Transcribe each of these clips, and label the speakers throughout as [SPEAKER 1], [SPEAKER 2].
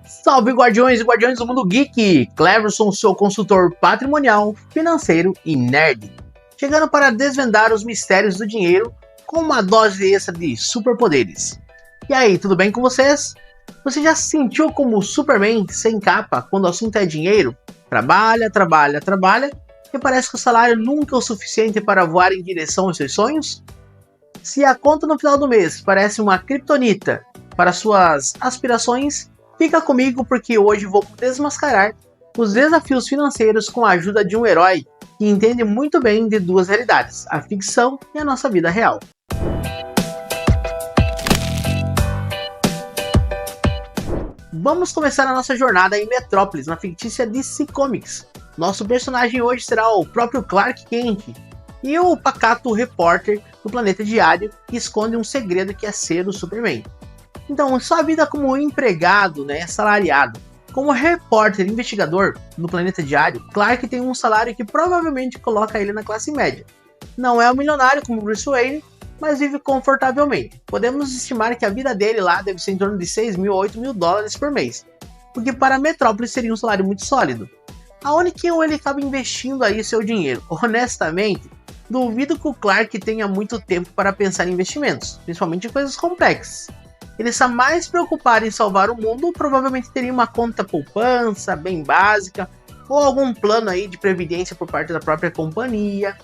[SPEAKER 1] Salve Guardiões e Guardiões do Mundo Geek! Cleverson, seu consultor patrimonial, financeiro e nerd. Chegando para desvendar os mistérios do dinheiro com uma dose extra de superpoderes. E aí, tudo bem com vocês? Você já se sentiu como o Superman sem capa quando o assunto é dinheiro? Trabalha, trabalha, trabalha e parece que o salário nunca é o suficiente para voar em direção aos seus sonhos? Se a conta no final do mês parece uma criptonita para suas aspirações, fica comigo porque hoje vou desmascarar os desafios financeiros com a ajuda de um herói que entende muito bem de duas realidades, a ficção e a nossa vida real. Vamos começar a nossa jornada em Metrópolis, na fictícia DC Comics. Nosso personagem hoje será o próprio Clark Kent e o pacato repórter do Planeta Diário que esconde um segredo que é ser o Superman. Então, sua vida como empregado, salariado, como repórter investigador no Planeta Diário, Clark tem um salário que provavelmente coloca ele na classe média. Não é um milionário como Bruce Wayne, mas vive confortavelmente. Podemos estimar que a vida dele lá deve ser em torno de 6 mil a 8 mil dólares por mês, o que para Metrópolis seria um salário muito sólido. Aonde que ele acaba investindo aí seu dinheiro? Honestamente, duvido que o Clark tenha muito tempo para pensar em investimentos, principalmente em coisas complexas. Ele está mais preocupado em salvar o mundo, provavelmente teria uma conta poupança bem básica, ou algum plano aí de previdência por parte da própria companhia.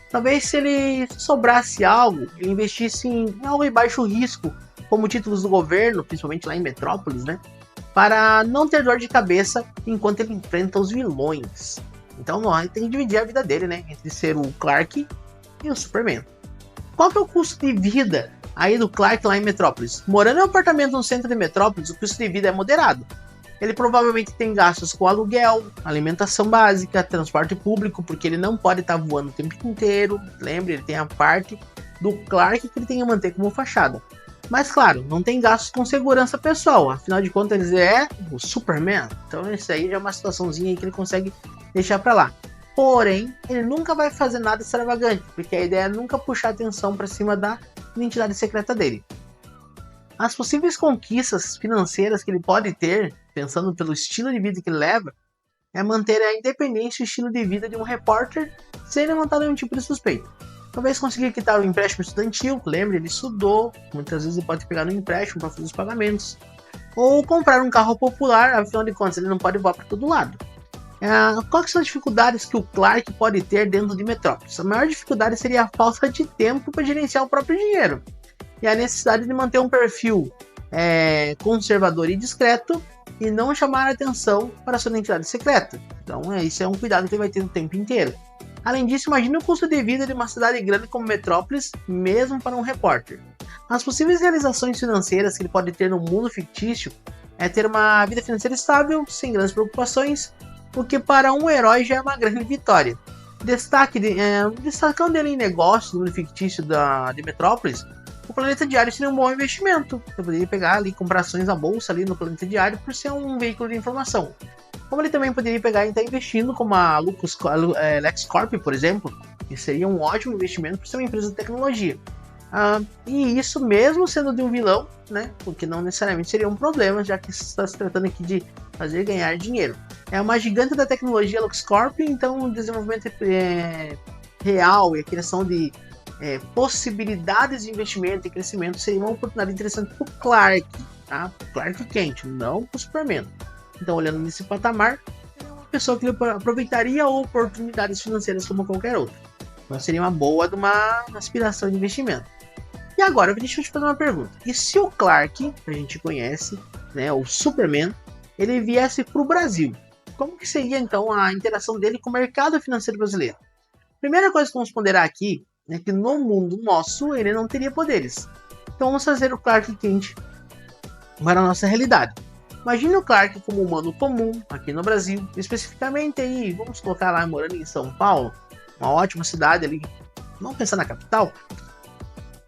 [SPEAKER 1] Talvez se ele sobrasse algo, ele investisse em algo de baixo risco, como títulos do governo, principalmente lá em Metrópolis, para não ter dor de cabeça enquanto ele enfrenta os vilões. Então ele tem que dividir a vida dele, entre ser o Clark e o Superman. Qual que é o custo de vida aí do Clark lá em Metrópolis? Morando em um apartamento no centro de Metrópolis, o custo de vida é moderado. Ele provavelmente tem gastos com aluguel, alimentação básica, transporte público, porque ele não pode estar voando o tempo inteiro. Lembre, ele tem a parte do Clark que ele tem que manter como fachada. Mas claro, não tem gastos com segurança pessoal, afinal de contas ele é o Superman. Então isso aí já é uma situaçãozinha aí que ele consegue deixar pra lá. Porém, ele nunca vai fazer nada extravagante, porque a ideia é nunca puxar atenção para cima da identidade secreta dele. As possíveis conquistas financeiras que ele pode ter, pensando pelo estilo de vida que ele leva, é manter a independência e o estilo de vida de um repórter sem levantar nenhum tipo de suspeita. Talvez conseguir quitar o empréstimo estudantil, lembre, ele estudou, muitas vezes ele pode pegar no empréstimo para fazer os pagamentos. Ou comprar um carro popular, afinal de contas ele não pode voar para todo lado. Quais são as dificuldades que o Clark pode ter dentro de Metrópolis? A maior dificuldade seria a falta de tempo para gerenciar o próprio dinheiro e a necessidade de manter um perfil conservador e discreto e não chamar a atenção para sua identidade secreta. Então isso é um cuidado que ele vai ter o tempo inteiro. Além disso, imagine o custo de vida de uma cidade grande como Metrópolis, mesmo para um repórter. As possíveis realizações financeiras que ele pode ter no mundo fictício é ter uma vida financeira estável, sem grandes preocupações, o que para um herói já é uma grande vitória. Destacando ele em negócios no mundo fictício de Metrópolis, o Planeta Diário seria um bom investimento. Você poderia pegar ali, comprar ações na bolsa ali no Planeta Diário por ser um veículo de informação. Como ele também poderia pegar e estar investindo como a LexCorp, por exemplo, que seria um ótimo investimento por ser uma empresa de tecnologia. E isso mesmo sendo de um vilão, porque não necessariamente seria um problema, já que está se tratando aqui de fazer ganhar dinheiro. É uma gigante da tecnologia LexCorp, então o desenvolvimento real e a criação de possibilidades de investimento e crescimento seria uma oportunidade interessante para o Clark, Clark Kent, não para o Superman. Então, olhando nesse patamar, é uma pessoa que aproveitaria oportunidades financeiras como qualquer outra. Então, seria uma boa de uma aspiração de investimento. E agora, deixa eu te fazer uma pergunta. E se o Clark, que a gente conhece, o Superman, ele viesse para o Brasil? Como que seria, então, a interação dele com o mercado financeiro brasileiro? Primeira coisa que vamos ponderar aqui é que no mundo nosso, ele não teria poderes. Então, vamos fazer o Clark Kent para a nossa realidade. Imagine o Clark como humano comum aqui no Brasil, especificamente aí, vamos colocar lá morando em São Paulo, uma ótima cidade ali, vamos pensar na capital.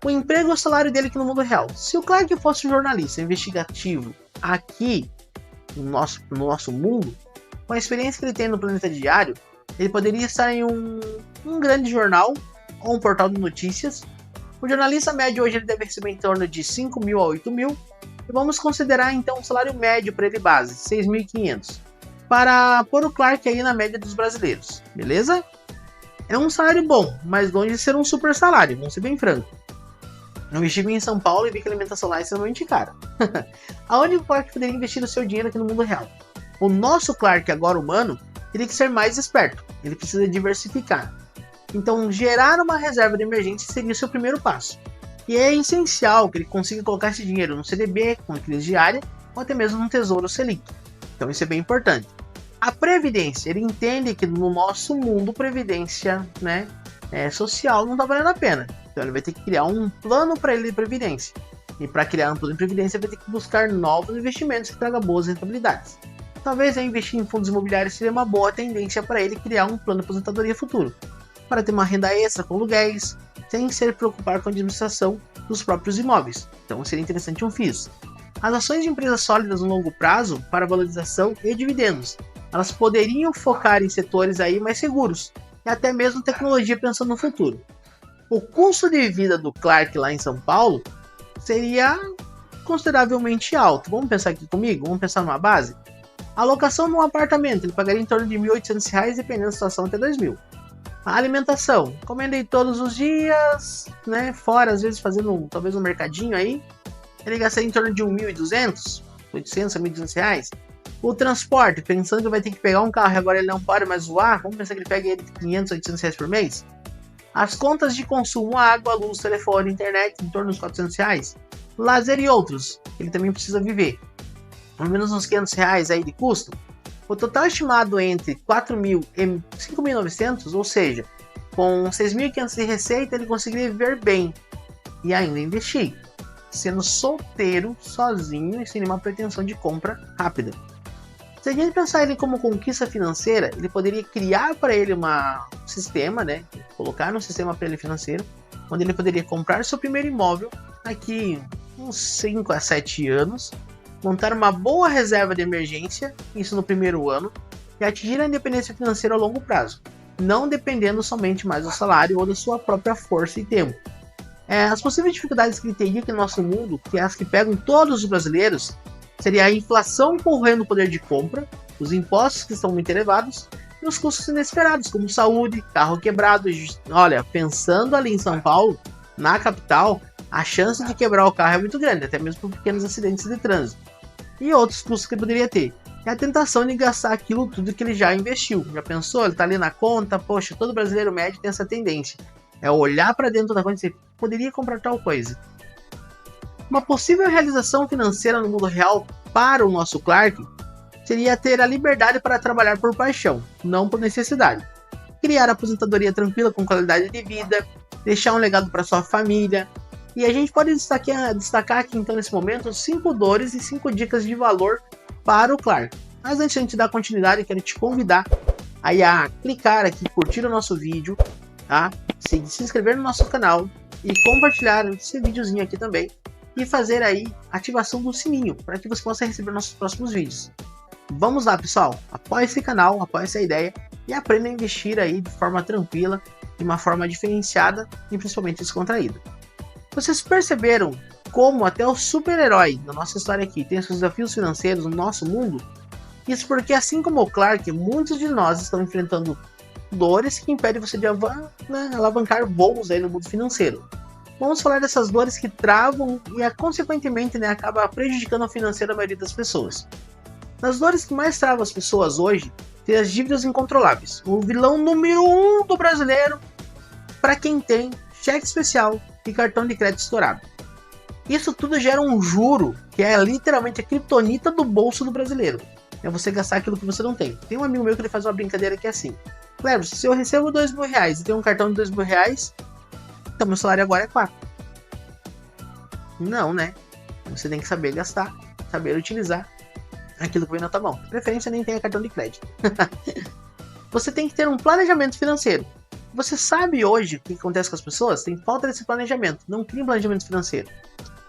[SPEAKER 1] O emprego e o salário dele aqui no mundo real. Se o Clark fosse um jornalista investigativo aqui no nosso mundo, com a experiência que ele tem no Planeta Diário, ele poderia estar em um grande jornal ou um portal de notícias. O jornalista médio hoje ele deve receber em torno de 5 mil a 8 mil. E vamos considerar então um salário médio para ele base, 6.500, para pôr o Clark aí na média dos brasileiros, beleza? É um salário bom, mas longe de ser um super salário, vamos ser bem franco. Eu estive em São Paulo e vi que a alimentação lá é extremamente cara. Aonde o Clark poderia investir o seu dinheiro aqui no mundo real? O nosso Clark, agora humano, teria que ser mais esperto, ele precisa diversificar. Então, gerar uma reserva de emergência seria o seu primeiro passo. E é essencial que ele consiga colocar esse dinheiro no CDB, com liquidez diária, ou até mesmo no Tesouro Selic. Então isso é bem importante. A previdência, ele entende que no nosso mundo, previdência, né, social não está valendo a pena. Então ele vai ter que criar um plano para ele de previdência. E para criar um plano de previdência, vai ter que buscar novos investimentos que tragam boas rentabilidades. Talvez investir em fundos imobiliários seria uma boa tendência para ele criar um plano de aposentadoria futuro, para ter uma renda extra com aluguéis, sem se preocupar com a administração dos próprios imóveis. Então seria interessante um FIIs. As ações de empresas sólidas no longo prazo para valorização e dividendos, elas poderiam focar em setores aí mais seguros e até mesmo tecnologia pensando no futuro. O custo de vida do Clark lá em São Paulo seria consideravelmente alto. Vamos pensar aqui comigo? Vamos pensar numa base? A alocação num apartamento, ele pagaria em torno de R$ 1.800, dependendo da situação, até R$ 2.000. A alimentação, comendo aí todos os dias, né? Fora, às vezes, fazendo talvez um mercadinho aí, ele gastaria em torno de 1.200, 800 a 1.200 reais. O transporte, pensando que vai ter que pegar um carro e agora ele não pode mais voar, vamos pensar que ele pega 500, 800 reais por mês. As contas de consumo, água, luz, telefone, internet, em torno dos 400 reais. Lazer e outros, ele também precisa viver. Pelo menos uns 500 reais aí de custo. O total estimado entre 4.000 e 5.900, ou seja, com 6.500 de receita, ele conseguiria viver bem e ainda investir, sendo solteiro, sozinho e sem nenhuma pretensão de compra rápida. Se a gente pensar ele como conquista financeira, ele poderia criar para ele um sistema, né? Colocar um sistema para ele financeiro, onde ele poderia comprar seu primeiro imóvel daqui uns 5 a 7 anos, montar uma boa reserva de emergência, isso no primeiro ano, e atingir a independência financeira a longo prazo, não dependendo somente mais do salário ou da sua própria força e tempo. As possíveis dificuldades que ele teria aqui no nosso mundo, que é as que pegam todos os brasileiros, seria a inflação corroendo o poder de compra, os impostos que estão muito elevados e os custos inesperados, como saúde, carro quebrado. Olha, pensando ali em São Paulo, na capital, a chance de quebrar o carro é muito grande, até mesmo por pequenos acidentes de trânsito. E outros custos que ele poderia ter. É a tentação de gastar aquilo tudo que ele já investiu. Já pensou? Ele está ali na conta, poxa, todo brasileiro médio tem essa tendência. É olhar para dentro da conta e dizer, poderia comprar tal coisa. Uma possível realização financeira no mundo real para o nosso Clark seria ter a liberdade para trabalhar por paixão, não por necessidade. Criar a aposentadoria tranquila com qualidade de vida, deixar um legado para sua família. E a gente pode destacar aqui então nesse momento 5 dores e 5 dicas de valor para o Clark. Mas antes de a gente dar continuidade, quero te convidar aí a clicar aqui, curtir o nosso vídeo, tá? Se inscrever no nosso canal e compartilhar esse videozinho aqui também. E fazer aí a ativação do sininho, para que você possa receber nossos próximos vídeos. Vamos lá, pessoal, apoie esse canal, apoie essa ideia e aprenda a investir aí de forma tranquila, de uma forma diferenciada e principalmente descontraída. Vocês perceberam como até o super-herói da nossa história aqui tem seus desafios financeiros no nosso mundo? Isso porque, assim como o Clark, muitos de nós estão enfrentando dores que impedem você de alavancar voos aí no mundo financeiro. Vamos falar dessas dores que travam e, consequentemente, acaba prejudicando o financeiro da maioria das pessoas. Nas dores que mais travam as pessoas hoje, tem as dívidas incontroláveis. O vilão número 1 do brasileiro, para quem tem cheque especial e cartão de crédito estourado. Isso tudo gera um juro, que é literalmente a criptonita do bolso do brasileiro. É você gastar aquilo que você não tem. Tem um amigo meu que ele faz uma brincadeira que é assim: Cleber, se eu recebo R$2.000 e tenho um cartão de R$2.000, então meu salário agora é 4. Não, né? Você tem que saber gastar, saber utilizar aquilo que vem na tua mão. De preferência, nem tenha cartão de crédito. Você tem que ter um planejamento financeiro. Você sabe hoje o que acontece com as pessoas? Tem falta desse planejamento. Não cria um planejamento financeiro.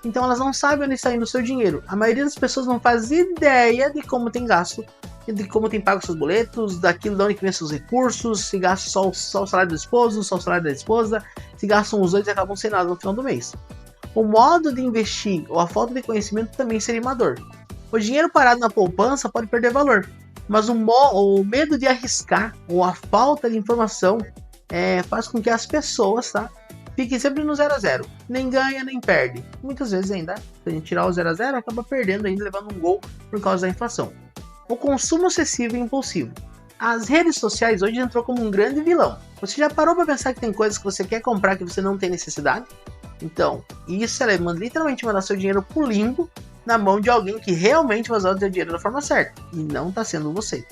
[SPEAKER 1] Então elas não sabem onde está indo o seu dinheiro. A maioria das pessoas não faz ideia de como tem gasto, de como tem pago seus boletos, daquilo de onde vem seus recursos, se gasta só o salário do esposo, só o salário da esposa, se gastam os dois e acabam sem nada no final do mês. O modo de investir ou a falta de conhecimento também seria uma dor. O dinheiro parado na poupança pode perder valor, mas o medo de arriscar ou a falta de informação faz com que as pessoas, tá, fiquem sempre no 0 a 0. Nem ganha, nem perde. Muitas vezes ainda, se a gente tirar o 0 a 0, acaba perdendo ainda, levando um gol por causa da inflação. O consumo excessivo e impulsivo. As redes sociais hoje entrou como um grande vilão. Você já parou para pensar que tem coisas que você quer comprar que você não tem necessidade? Então, isso é literalmente mandar seu dinheiro pro limbo na mão de alguém que realmente vai usar o seu dinheiro da forma certa, e não está sendo você.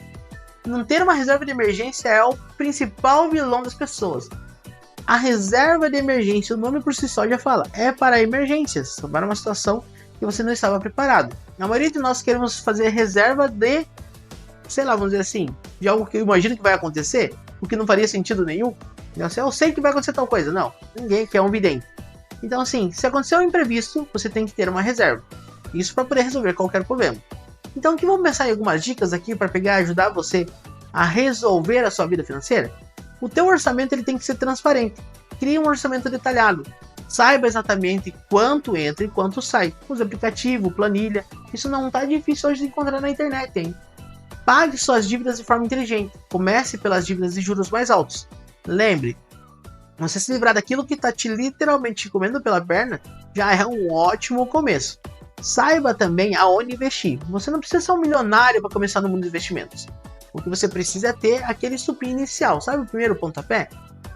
[SPEAKER 1] Não ter uma reserva de emergência é o principal vilão das pessoas. A reserva de emergência, o nome por si só já fala, é para emergências, para uma situação que você não estava preparado. A maioria de nós queremos fazer reserva de, sei lá, vamos dizer assim, de algo que eu imagino que vai acontecer, o que não faria sentido nenhum. Eu sei que vai acontecer tal coisa. Não, ninguém quer um vidente. Então assim, se acontecer um imprevisto, você tem que ter uma reserva. Isso para poder resolver qualquer problema. Então aqui vamos pensar em algumas dicas aqui para pegar e ajudar você a resolver a sua vida financeira. O teu orçamento ele tem que ser transparente. Crie um orçamento detalhado. Saiba exatamente quanto entra e quanto sai. Use aplicativo, planilha. Isso não está difícil hoje de encontrar na internet, hein? Pague suas dívidas de forma inteligente. Comece pelas dívidas de juros mais altos. Lembre, você se livrar daquilo que está literalmente comendo pela perna já é um ótimo começo. Saiba também aonde investir. Você não precisa ser um milionário para começar no mundo dos investimentos. O que você precisa é ter aquele estupim inicial. Sabe o primeiro pontapé?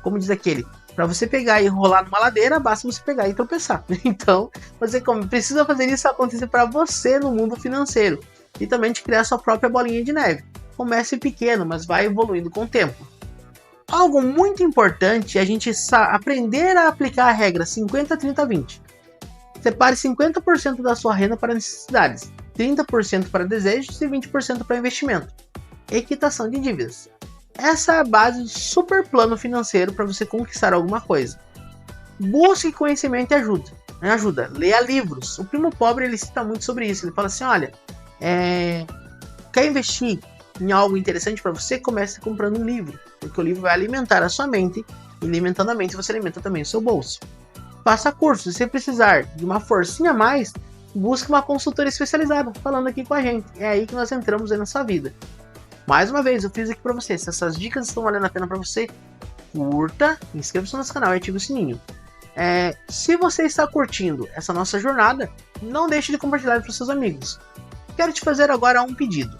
[SPEAKER 1] Como diz aquele, para você pegar e rolar numa ladeira, basta você pegar e tropeçar. Então, você precisa fazer isso acontecer para você no mundo financeiro. E também de criar sua própria bolinha de neve. Comece pequeno, mas vai evoluindo com o tempo. Algo muito importante é a gente aprender a aplicar a regra 50-30-20. Separe 50% da sua renda para necessidades, 30% para desejos e 20% para investimento. Equitação de dívidas. Essa é a base do super plano financeiro para você conquistar alguma coisa. Busque conhecimento e ajuda. Leia livros. O Primo Pobre ele cita muito sobre isso. Ele fala assim, olha, quer investir em algo interessante para você? Comece comprando um livro, porque o livro vai alimentar a sua mente e alimentando a mente você alimenta também o seu bolso. Faça curso, se você precisar de uma forcinha a mais, busque uma consultoria especializada falando aqui com a gente. É aí que nós entramos aí na sua vida. Mais uma vez, eu fiz aqui para você. Se essas dicas estão valendo a pena para você, curta, inscreva-se no nosso canal e ative o sininho. Se você está curtindo essa nossa jornada, não deixe de compartilhar para os seus amigos. Quero te fazer agora um pedido.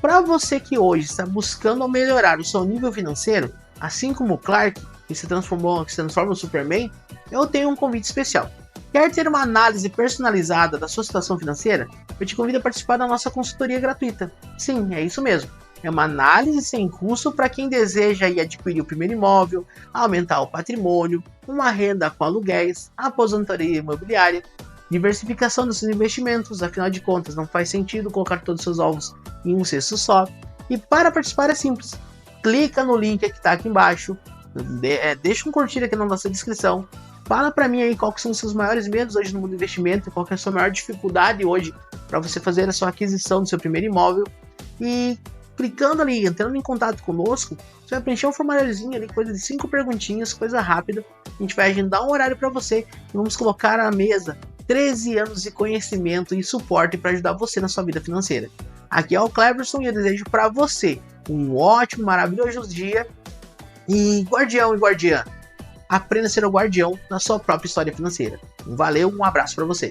[SPEAKER 1] Para você que hoje está buscando melhorar o seu nível financeiro, assim como o Clark, que se transforma no Superman, eu tenho um convite especial. Quer ter uma análise personalizada da sua situação financeira? Eu te convido a participar da nossa consultoria gratuita. Sim, é isso mesmo. É uma análise sem custo para quem deseja adquirir o primeiro imóvel, aumentar o patrimônio, uma renda com aluguéis, aposentadoria imobiliária, diversificação dos seus investimentos. Afinal de contas, não faz sentido colocar todos os seus ovos em um cesto só. E para participar é simples. Clica no link que está aqui embaixo, deixa um curtir aqui na nossa descrição. Fala para mim aí quais são os seus maiores medos hoje no mundo do investimento, qual que é a sua maior dificuldade hoje para você fazer a sua aquisição do seu primeiro imóvel. E clicando ali, entrando em contato conosco, você vai preencher um formuláriozinho ali, coisa de 5 perguntinhas, coisa rápida. A gente vai agendar um horário para você e vamos colocar à mesa 13 anos de conhecimento e suporte para ajudar você na sua vida financeira. Aqui é o Cleverson e eu desejo para você um ótimo, maravilhoso dia. E guardião e guardiã, aprenda a ser o guardião da sua própria história financeira. Valeu, um abraço para você.